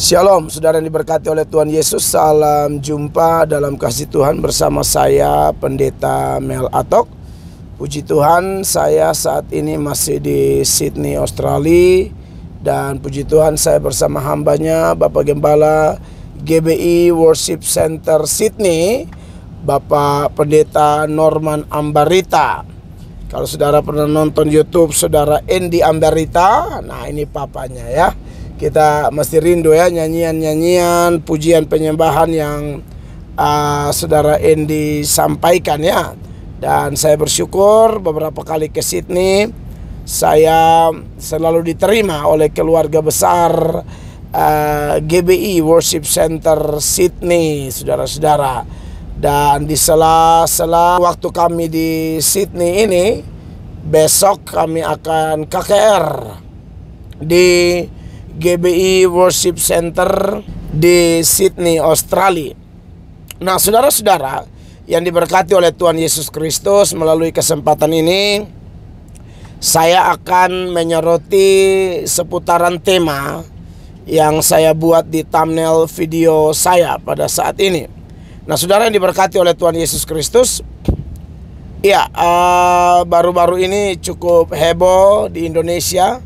Shalom, saudara yang diberkati oleh Tuhan Yesus. Salam jumpa dalam kasih Tuhan bersama saya, Pendeta Mel Atok. Puji Tuhan, saya saat ini masih di Sydney, Australia. Dan puji Tuhan, saya bersama hambanya, Bapak Gembala GBI Worship Center Sydney, Bapak Pendeta Norman Ambarita. Kalau saudara pernah nonton YouTube saudara Andy Ambarita, nah ini papanya ya. Kita mesti rindu ya nyanyian-nyanyian, pujian penyembahan yang saudara Andy sampaikan ya. Dan saya bersyukur beberapa kali ke Sydney, saya selalu diterima oleh keluarga besar GBI Worship Center Sydney, saudara-saudara. Dan di sela-sela waktu kami di Sydney ini, besok kami akan KKR di GBI Worship Center di Sydney, Australia. Nah, saudara-saudara yang diberkati oleh Tuhan Yesus Kristus, melalui kesempatan ini saya akan menyoroti seputaran tema yang saya buat di thumbnail video saya pada saat ini. Nah, saudara yang diberkati oleh Tuhan Yesus Kristus, ya, baru-baru ini cukup heboh di Indonesia.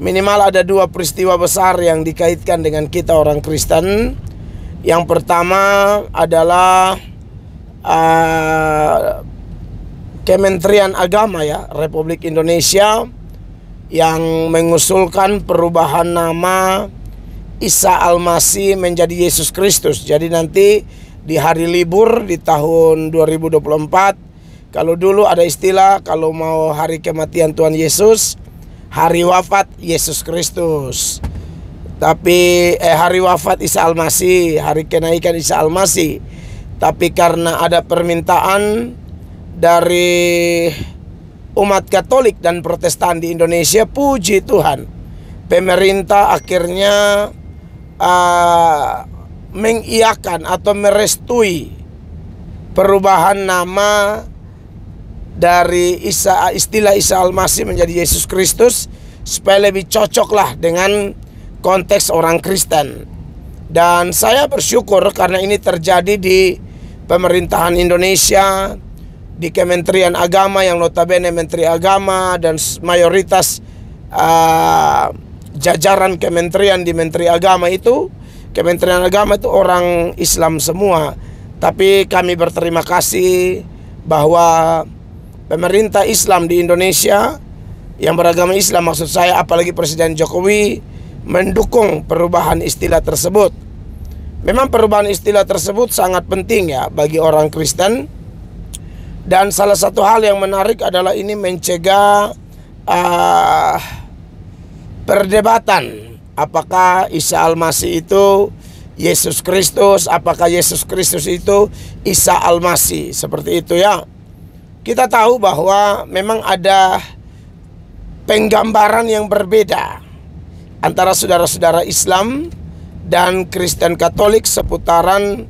Minimal ada dua peristiwa besar yang dikaitkan dengan kita orang Kristen. Yang pertama adalah Kementerian Agama ya, Republik Indonesia yang mengusulkan perubahan nama Isa Al-Masih menjadi Yesus Kristus. Jadi nanti di hari libur di tahun 2024, kalau dulu ada istilah kalau mau hari kematian Tuhan Yesus, hari wafat Yesus Kristus. Tapi hari wafat Isa Al-Masih, hari kenaikan Isa Al-Masih. Tapi karena ada permintaan dari umat Katolik dan Protestan di Indonesia, puji Tuhan, pemerintah akhirnya mengiyakan atau merestui perubahan nama dari istilah Isa Al-Masih menjadi Yesus Kristus, supaya lebih cocoklah dengan konteks orang Kristen. Dan saya bersyukur karena ini terjadi di pemerintahan Indonesia, di Kementerian Agama yang notabene Menteri Agama dan mayoritas jajaran kementerian di Menteri Agama itu, Kementerian Agama itu orang Islam semua. Tapi kami berterima kasih bahwa pemerintah Islam di Indonesia yang beragama Islam, maksud saya apalagi Presiden Jokowi, mendukung perubahan istilah tersebut. Memang perubahan istilah tersebut sangat penting ya bagi orang Kristen. Dan salah satu hal yang menarik adalah ini mencegah perdebatan. Apakah Isa Al-Masih itu Yesus Kristus? Apakah Yesus Kristus itu Isa Al-Masih? Seperti itu ya. Kita tahu bahwa memang ada penggambaran yang berbeda antara saudara-saudara Islam dan Kristen Katolik seputaran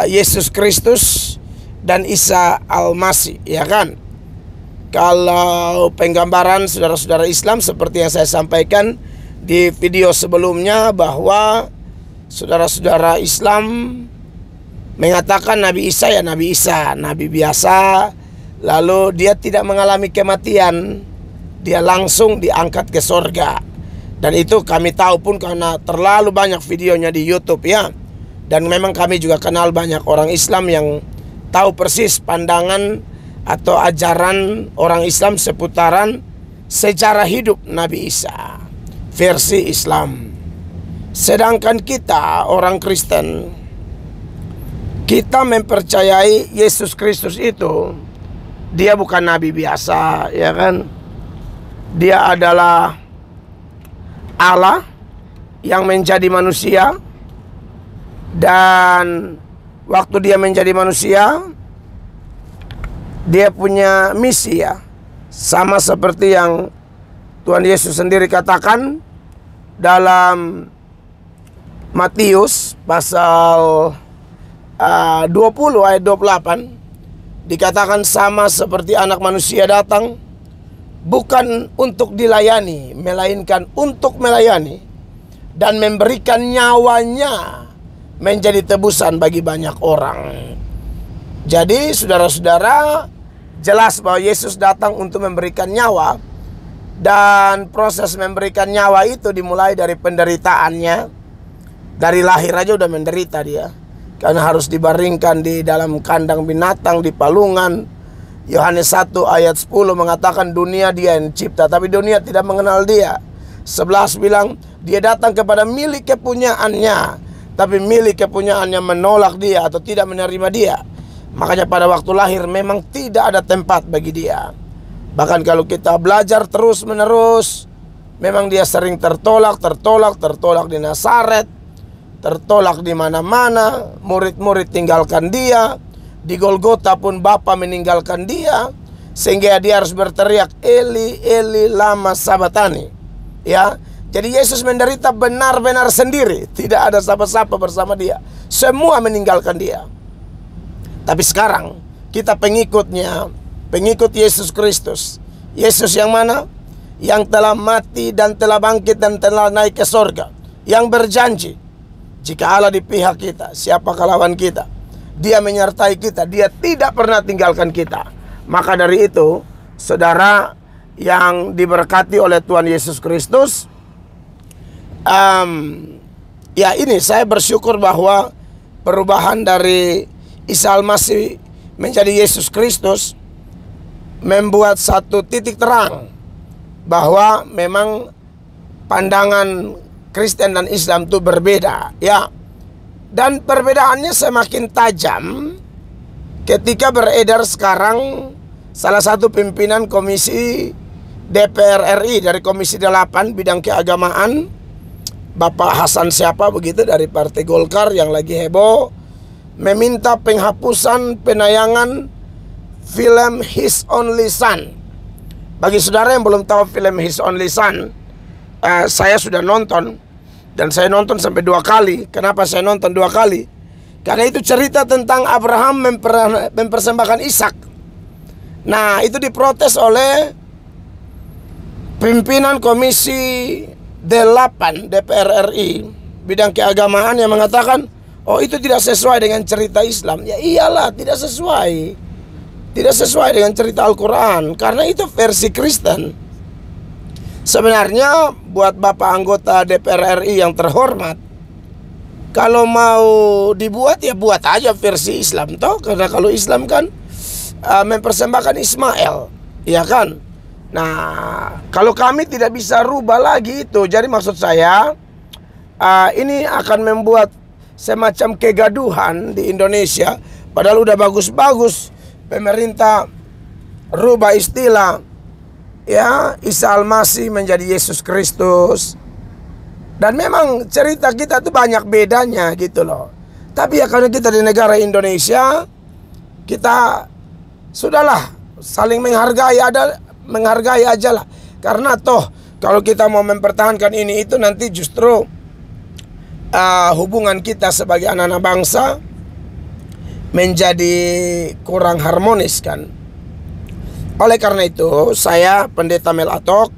Yesus Kristus dan Isa Al-Masih, ya kan? Kalau penggambaran saudara-saudara Islam seperti yang saya sampaikan di video sebelumnya, bahwa saudara-saudara Islam mengatakan Nabi Isa ya Nabi Isa, Nabi biasa, lalu dia tidak mengalami kematian, dia langsung diangkat ke sorga. Dan itu kami tahu pun karena terlalu banyak videonya di YouTube ya. Dan memang kami juga kenal banyak orang Islam yang tahu persis pandangan atau ajaran orang Islam seputaran sejarah hidup Nabi Isa versi Islam. Sedangkan kita orang Kristen, kita mempercayai Yesus Kristus itu dia bukan nabi biasa, ya kan? Dia adalah Allah yang menjadi manusia. Dan waktu dia menjadi manusia, dia punya misi ya, sama seperti yang Tuhan Yesus sendiri katakan dalam Matius pasal 20 ayat 28, dikatakan sama seperti anak manusia datang bukan untuk dilayani, melainkan untuk melayani dan memberikan nyawanya menjadi tebusan bagi banyak orang. Jadi saudara-saudara, jelas bahwa Yesus datang untuk memberikan nyawa. Dan proses memberikan nyawa itu dimulai dari penderitaannya. Dari lahir aja udah menderita dia, karena harus dibaringkan di dalam kandang binatang, di palungan. Yohanes 1 ayat 10 mengatakan dunia dia yang cipta, tapi dunia tidak mengenal dia. 11 bilang dia datang kepada milik kepunyaannya, tapi milik kepunyaannya menolak dia atau tidak menerima dia. Makanya pada waktu lahir memang tidak ada tempat bagi dia. Bahkan kalau kita belajar terus menerus, memang dia sering tertolak di Nazaret, tertolak di mana-mana. Murid-murid tinggalkan dia. Di Golgota pun Bapa meninggalkan dia, sehingga dia harus berteriak, Eli, Eli, lama sabatani. Ya, jadi Yesus menderita benar-benar sendiri. Tidak ada siapa-siapa bersama dia. Semua meninggalkan dia. Tapi sekarang kita pengikutnya, pengikut Yesus Kristus. Yesus yang mana? Yang telah mati dan telah bangkit dan telah naik ke sorga. Yang berjanji, jika Allah di pihak kita, siapakah lawan kita? Dia menyertai kita, dia tidak pernah tinggalkan kita. Maka dari itu, saudara yang diberkati oleh Tuhan Yesus Kristus, ya ini saya bersyukur bahwa perubahan dari Isa Al-Masih menjadi Yesus Kristus membuat satu titik terang bahwa memang pandangan Kristen dan Islam itu berbeda, ya. Dan perbedaannya semakin tajam ketika beredar sekarang salah satu pimpinan komisi DPR RI dari Komisi 8 bidang keagamaan, Bapak Hasan siapa begitu dari Partai Golkar yang lagi heboh, meminta penghapusan penayangan film His Only Son. Bagi saudara yang belum tahu film His Only Son, saya sudah nonton. Dan saya nonton sampai 2 kali. Kenapa saya nonton 2 kali? Karena itu cerita tentang Abraham mempersembahkan Ishak. Nah, itu diprotes oleh pimpinan Komisi 8 DPR RI bidang keagamaan yang mengatakan, oh itu tidak sesuai dengan cerita Islam. Ya iyalah, tidak sesuai. Tidak sesuai dengan cerita Al-Quran, karena itu versi Kristen. Sebenarnya buat Bapak anggota DPR RI yang terhormat, kalau mau dibuat ya buat aja versi Islam toh, karena kalau Islam kan mempersembahkan Ismail, ya kan? Nah, kalau kami tidak bisa rubah lagi itu, jadi maksud saya ini akan membuat semacam kegaduhan di Indonesia. Padahal udah bagus-bagus pemerintah rubah istilah, ya, Isa Al-Masih menjadi Yesus Kristus. Dan memang cerita kita tuh banyak bedanya gitu loh. Tapi ya karena kita di negara Indonesia, kita sudahlah saling menghargai, menghargai aja lah. Karena toh kalau kita mau mempertahankan ini itu nanti justru hubungan kita sebagai anak-anak bangsa menjadi kurang harmonis kan. Oleh karena itu, saya Pendeta Mel Atok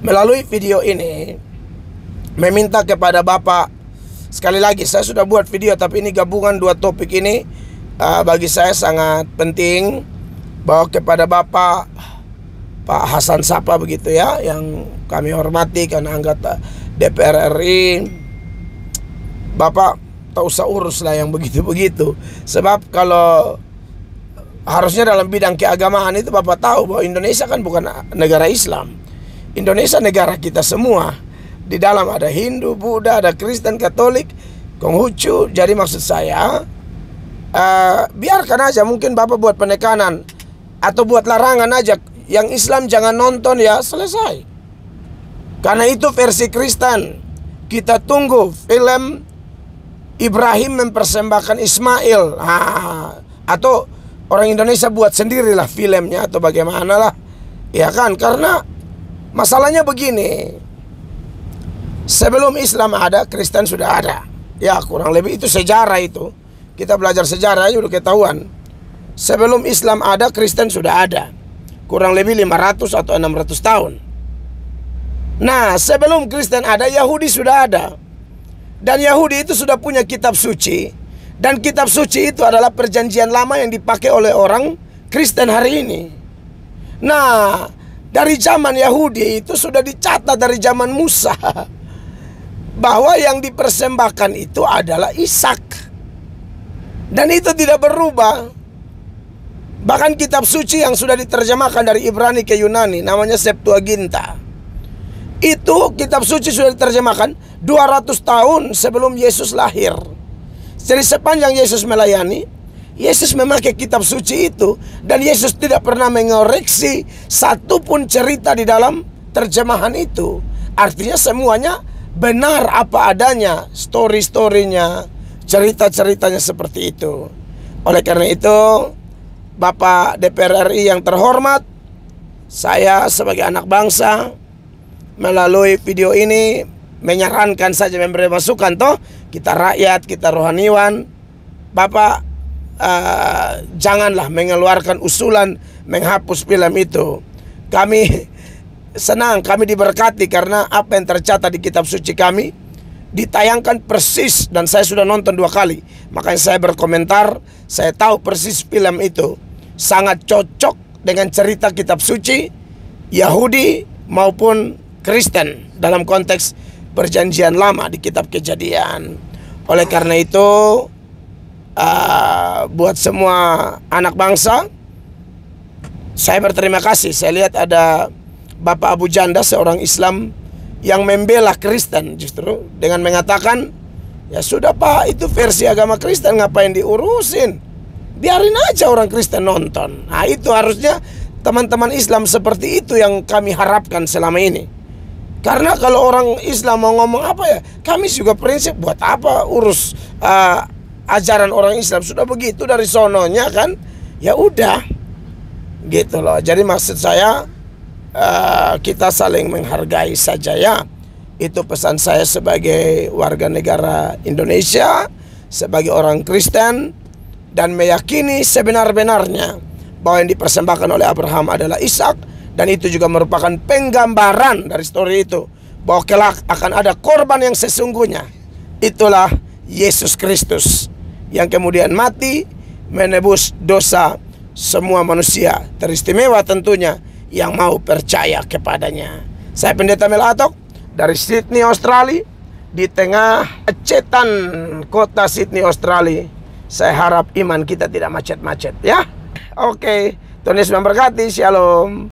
melalui video ini meminta kepada Bapak, sekali lagi saya sudah buat video, tapi ini gabungan 2 topik ini bagi saya sangat penting, bahwa kepada Bapak Pak Hasan Sapa begitu ya, yang kami hormati karena anggota DPR RI, Bapak tak usah urus lah yang begitu-begitu. Sebab kalau harusnya dalam bidang keagamaan itu Bapak tahu bahwa Indonesia kan bukan negara Islam. Indonesia negara kita semua. Di dalam ada Hindu, Buddha, ada Kristen, Katolik, Konghucu. Jadi maksud saya, biarkan aja, mungkin Bapak buat penekanan atau buat larangan aja, yang Islam jangan nonton, ya selesai. Karena itu versi Kristen. Kita tunggu film Ibrahim mempersembahkan Ismail, atau orang Indonesia buat sendirilah filmnya atau bagaimana lah, ya kan? Karena masalahnya begini, sebelum Islam ada, Kristen sudah ada. Ya kurang lebih itu sejarah itu. Kita belajar sejarah udah ketahuan. Sebelum Islam ada, Kristen sudah ada. Kurang lebih 500 atau 600 tahun. Nah, sebelum Kristen ada, Yahudi sudah ada. Dan Yahudi itu sudah punya kitab suci. Dan kitab suci itu adalah perjanjian lama yang dipakai oleh orang Kristen hari ini. Nah, dari zaman Yahudi itu sudah dicatat dari zaman Musa bahwa yang dipersembahkan itu adalah Ishak. Dan itu tidak berubah. Bahkan kitab suci yang sudah diterjemahkan dari Ibrani ke Yunani, namanya Septuaginta, itu kitab suci sudah diterjemahkan 200 tahun sebelum Yesus lahir. Jadi sepanjang Yesus melayani, Yesus memakai kitab suci itu. Dan Yesus tidak pernah mengoreksi satupun cerita di dalam terjemahan itu. Artinya semuanya benar apa adanya, story-storynya, cerita-ceritanya seperti itu. Oleh karena itu, Bapak DPR RI yang terhormat, saya sebagai anak bangsa melalui video ini menyarankan saja, memberi masukan toh, kita rakyat, kita rohaniwan, Bapak janganlah mengeluarkan usulan menghapus film itu. Kami senang, kami diberkati karena apa yang tercatat di kitab suci kami ditayangkan persis, dan saya sudah nonton 2 kali. Makanya saya berkomentar, saya tahu persis film itu sangat cocok dengan cerita kitab suci Yahudi maupun Kristen dalam konteks perjanjian lama di kitab Kejadian. Oleh karena itu, buat semua anak bangsa, saya berterima kasih. Saya lihat ada Bapak Abu Janda, seorang Islam yang membela Kristen justru dengan mengatakan, ya sudah Pak, itu versi agama Kristen, ngapain diurusin? Biarin aja orang Kristen nonton. Nah, itu harusnya teman-teman Islam seperti itu yang kami harapkan selama ini. Karena kalau orang Islam mau ngomong apa ya, kami juga prinsip, buat apa urus ajaran orang Islam, sudah begitu dari sononya kan, ya udah gitu loh. Jadi maksud saya, kita saling menghargai saja ya. Itu pesan saya sebagai warga negara Indonesia, sebagai orang Kristen, dan meyakini sebenar-benarnya bahwa yang dipersembahkan oleh Abraham adalah Ishak. Dan itu juga merupakan penggambaran dari story itu, bahwa kelak akan ada korban yang sesungguhnya. Itulah Yesus Kristus yang kemudian mati menebus dosa semua manusia, teristimewa tentunya yang mau percaya kepadanya. Saya Pendeta Mel Atok dari Sydney, Australia, di tengah kemacetan kota Sydney, Australia. Saya harap iman kita tidak macet-macet ya. Oke, Tuhan Yesus memberkati. Shalom.